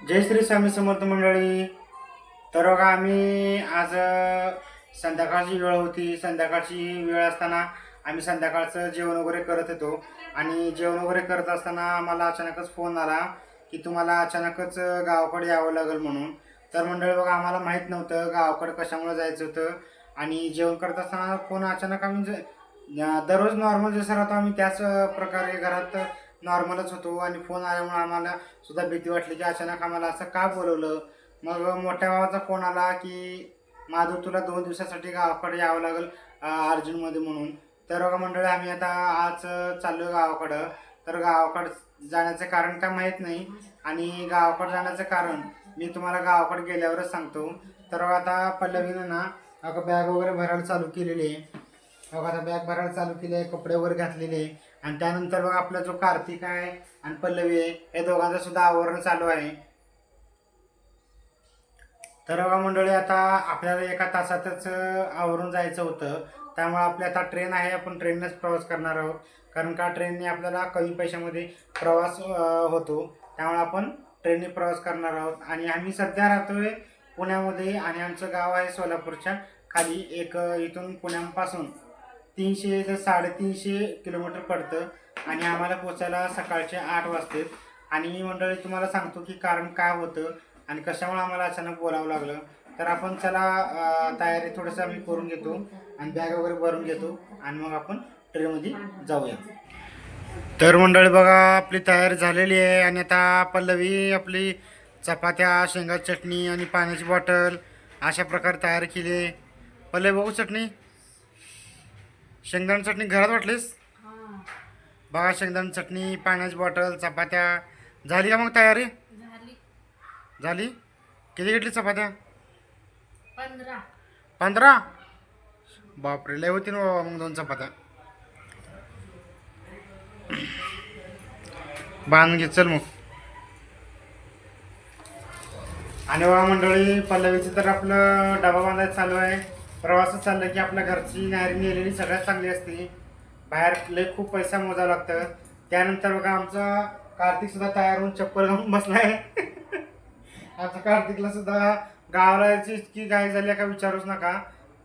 जय श्री स्वामी समर्थ मंडळी. तर बघा आम्ही आज संध्याकाळची वेळ होती. संध्याकाळची वेळ असताना आम्ही संध्याकाळचं जेवण वगैरे करत होतो आणि जेवण वगैरे करत असताना आम्हाला अचानकच फोन आला की तुम्हाला अचानकच गावाकडे यावं लागेल म्हणून. तर मंडळी बघा आम्हाला माहीत नव्हतं गावाकडे कशामुळे जायचं होतं आणि जेवण करत असताना फोन अचानक आम्ही दररोज नॉर्मल जसं राहतो आम्ही त्याच प्रकारे घरात नॉर्मलच होतो आणि फोन आल्यामुळे आम्हाला सुद्धा भीती वाटली की अचानक आम्हाला असं का बोलवलं. मग मोठ्या भावाचा फोन आला की माधव तुला 2 दिवसासाठी गावाकडे यावं लागेल अर्जंटमध्ये म्हणून. तर बघा मंडळी आम्ही आता आज चाललो गावाकडं. तर गावाकडं जाण्याचं कारण काय माहीत नाही आणि गावाकडं जाण्याचं कारण मी तुम्हाला गावाकडे गेल्यावरच सांगतो. तर बघा आता पल्लवीनं ना बॅग वगैरे भरायला चालू केलेली आहे. बघा आता बॅग भरायला चालू केली आहे, कपडे वगैरे घातलेले आहे आणि त्यानंतर बघा आपला जो कार्तिक आहे आणि पल्लवी आहे या दोघांचं सुद्धा आवरण चालू आहे. तर बघा मंडळी आता आपल्याला एका तासातच आवरून जायचं होतं. त्यामुळे आपली आता ट्रेन आहे, आपण ट्रेननेच प्रवास करणार आहोत. कारण का ट्रेनने आपल्याला कमी पैशामध्ये प्रवास होतो. त्यामुळे आपण ट्रेनने प्रवास करणार आहोत आणि आम्ही सध्या राहतोय पुण्यामध्ये आणि आमचं गाव आहे सोलापूरच्या खाली. एक इथून पुण्यापासून 300 ते 350 किलोमीटर पडतं आणि आम्हाला पोचायला सकाळचे 8 वाजतात. आणि मंडळी तुम्हाला सांगतो की कारण काय होतं आणि कशामुळे आम्हाला अचानक बोलावं लागलं. तर आपण चला तयारी थोडंसं आम्ही करून घेतो आणि बॅग वगैरे भरून घेतो आणि मग आपण ट्रेनमध्ये जाऊया. तर मंडळी बघा आपली तयारी झालेली आहे आणि आता पल्लवी आपली चपात्या, शेंगा चटणी आणि पाण्याची बॉटल अशा प्रकारे तयारी केली आहे. पल्लवी बघू चटणी, शेंगदाणा चटणी घरात वाटलीस बघा. शेंगदाणा चटणी, पाण्याची बॉटल, चपात्या झाली का मग तयारी झाली? किती घेतली चपात्या? 15. बापरे लय होती ना बाबा मग 2 चपात्या. बांधून घे चल मग. आणि बघा मंडळी पल्लवीचं तर आपलं डबा बांधायचं चालू आहे. प्रवासात चाललं की आपल्या घरची नायरी नेलेली सगळ्यात चांगली असते. बाहेर लय खूप पैसा मोजावं लागतं. त्यानंतर बघा आमचा कार्तिक सुद्धा तयार होऊन चप्पल घालून बसलाय. आमच्या कार्तिकला सुद्धा गावाला यायची इतकी घाई झाली का विचारूच नका.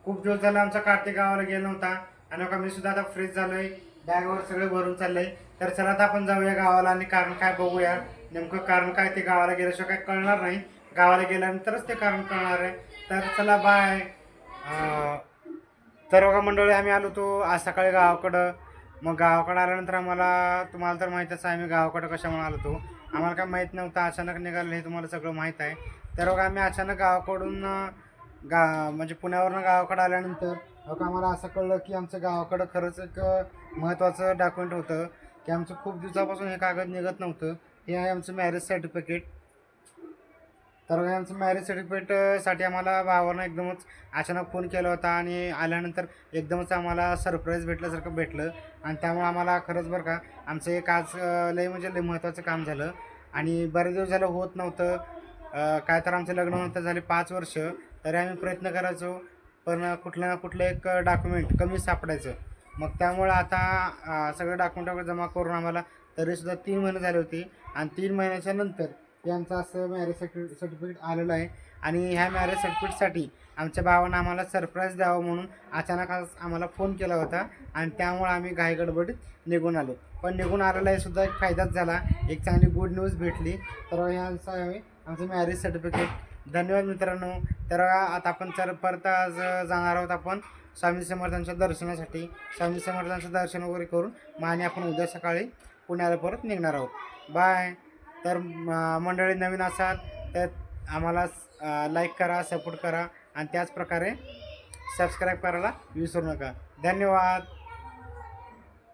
खूप दिवस झाला आमचा कार्तिक गावाला गेला नव्हता आणि बघा मी सुद्धा आता फ्रेश झालोय, बॅगवर सगळे भरून चाललंय. तर चला आता आपण जाऊया गावाला आणि कारण काय बघूया. नेमकं कारण काय ते गावाला गेल्याशिवाय काय कळणार नाही, गावाला गेल्यानंतरच ते कारण कळणार आहे. तर चला बाय. तर बघा मंडळी आम्ही आलो होतो आज सकाळी गावाकडं. मग गावाकडं आल्यानंतर आम्हाला तुम्हाला तर माहीतच आहे आम्ही गावाकडं कशामुळे आलो होतो. आम्हाला काय माहीत नव्हतं, अचानक निघालं हे तुम्हाला सगळं माहीत आहे. तर बघा आम्ही अचानक गावाकडून म्हणजे पुण्यावरून गावाकडं आल्यानंतर बघा आम्हाला असं कळलं की आमचं गावाकडं खरंच एक महत्त्वाचं डॉक्युमेंट होतं की आमचं खूप दिवसापासून हे कागद निघत नव्हतं. हे आहे आमचं मॅरेज सर्टिफिकेट. तर आमचं मॅरेज सर्टिफिकेटसाठी आम्हाला भावानं एकदमच अचानक फोन केला होता आणि आल्यानंतर एकदमच आम्हाला सरप्राईज भेटल्यासारखं भेटलं आणि त्यामुळे आम्हाला खरंच बरं का आमचं एक आज लय म्हणजे लय महत्त्वाचं काम झालं आणि बरेच दिवस झालं होत नव्हतं. काय तर आमचं लग्न नंतर झाले 5 वर्ष, तरी आम्ही प्रयत्न करायचो पण कुठलं ना कुठलं एक डॉक्युमेंट कमी सापडायचं. मग त्यामुळं आता सगळे डॉक्युमेंट वगैरे जमा करून आम्हाला तरीसुद्धा 3 महिने झाले होते आणि 3 महिन्याच्या नंतर यांचं असं मॅरेज सर्टिफिकेट आलेलं आहे. आणि ह्या मॅरेज सर्टिफिकेटसाठी आमच्या भावानं आम्हाला सरप्राईज द्यावं म्हणून अचानक आज आम्हाला फोन केला होता आणि त्यामुळे आम्ही घाईगडबडीत निघून आलो. पण निघून आलेला आहे सुद्धा एक फायदाच झाला, एक चांगली गुड न्यूज भेटली. तर ह्यांचं आहे आमचं मॅरेज सर्टिफिकेट. धन्यवाद मित्रांनो. तर आता आपण परत आज जाणार आहोत आपण स्वामी समर्थांच्या दर्शनासाठी. स्वामी समर्थांचं दर्शन वगैरे करून मग आणि आपण उद्या सकाळी पुण्याला परत निघणार आहोत. बाय. तर मंडळी नवीन असाल तर आम्हाला लाईक करा, सपोर्ट करा आणि त्याचप्रकारे सबस्क्राईब करायला विसरू नका. धन्यवाद.